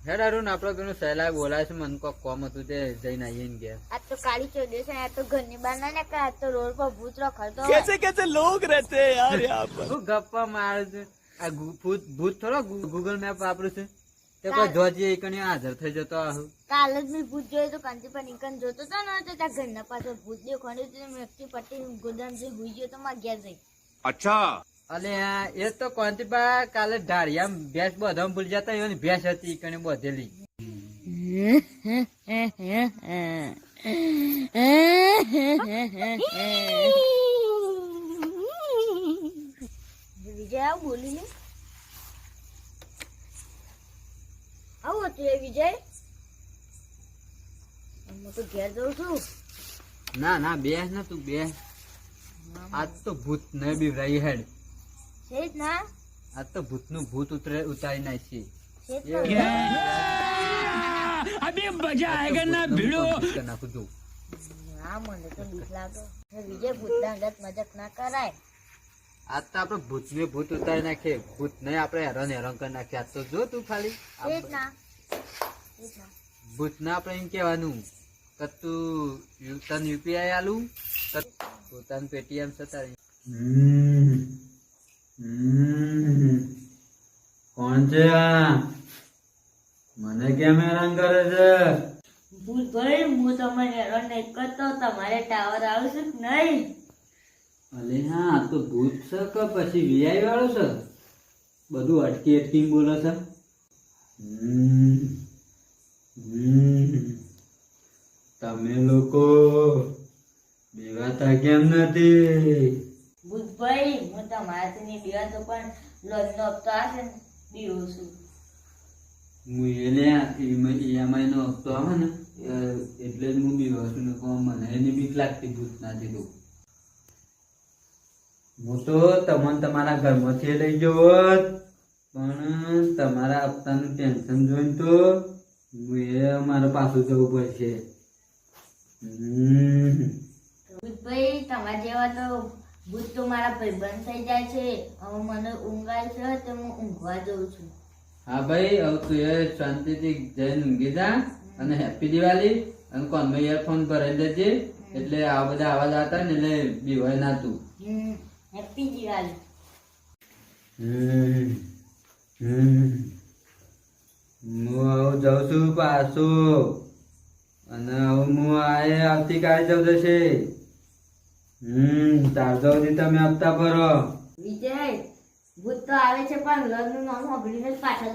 હેડારું આપણે પેલું સહેલા બોલાય છે મને કોક કોમ હતું તે જઈને આવીએ ને ઘેર. આ તો કાળી ચોદે છે, આ તો ઘરની બહાર ના નીકળે, આ તો રોડ પર ભૂત રખડતો હોય. कैसे कैसे लोग रहते हैं यार यहाँ पर। હું ગપ્પા મારે છે આ ભૂત થોડો ગૂગલ મેપ વાપરું છું તે કોઈ જોજે એકણી હાજર થઈ જતો આહું. કાલે જ મેં ભૂત જોયું તો કાંતિ પર નીકળ જોતો હતો ને તો ત્યાં ઘરના પાછળ ભૂત દેખાડ્યું તો મેકથી પટ્ટી ગોદામ જઈ હુઈ ગયો તો માં ઘેર જઈ. अच्छा અલે આ એ તો કોંતીબા કાલે ઢાળિયા ભેંસ બધા ભૂલી જતા એની ભેંસ હતી એકણી બધેલી. વિજય આવું બોલી ને આવું હતું એ વિજય. હું તો ઘેર જઉં છું. ના ના બેસ ને તું બેસ. આજ તો ભૂત ને બીવરાઈ હેડ. છે જ ના આજ તો ભૂત નું ભૂત ઉતારી નાખી. છે જ ના. अभी मजा आएगा ना भिड़ो। નાખું તું. ના મને તો બીક લાગે. વિજય ભૂતના અંગત મજાક ના કરાય. આજ તો આપડે ભૂત ને ભૂત ઉતારી નાખીએ. ભૂત ને આપડે હેરાન હેરાન કરી નાખીએ. આજ તો જો તું ખાલી છે જ ના. છે જ ના. ભૂત ને આપડે એમ કેવાનું કે તું તને યુપીઆઈ આલું પોતાનું પેટીએમ સતારી. કોણ છે આ? મને કેમ હેરાન કરે છે? ભૂત ભાઈ હું તમને હેરાન નહીં કરતો. તમારે ટાવર આવશે કે નહીં? અલે હા આ તો ભૂત છે કે પછી વીઆઈ વાળો છે? બધું અટકી અટકી બોલે છે. તમે લોકો બેવાતા કેમ નથી? ભૂતભાઈ હું તમારાથી બીવાતો પણ લોનનો હપ્તો આવશે ને બીવું છું. હું એને ઈએમઆઈ નો હપ્તો આવે ને એટલે જ હું બીવા છું. ને કહું મને એની બીક લાગતી ભૂત નાથી તો હું તો તમને તમારા ઘરમાંથી લઈ ગયો હોત પણ તમારા હપ્તાનું ટેન્શન જોઈને તો મારે પાછું જવું પડશે. ભૂતભાઈ તમારા જેવા તો ભૂત તો મારા ભાઈબંધ થઈ જાય છે. હવે મને ઊંઘ આવે છે તો હું ઊંઘવા જઉં છું. હા ભાઈ હવે તું એ શાંતિથી જઈને ઊંઘી જા અને હેપી દિવાળી. અને કોનમાં ઇયરફોન ભરાઈ દેજે એટલે આ બધા અવાજ આવતા ને એટલે બીવાય ના તું. હેપી દિવાળી. હું હવે જાઉં છું પાછો અને હવે હું આવતીકાલે જવું જશે. તાર જવથી તમે હપ્તા ભરો. વિજય ભૂત તો આવે છે પણ લોનનું નામ સાંભળીને જ પાછા જતા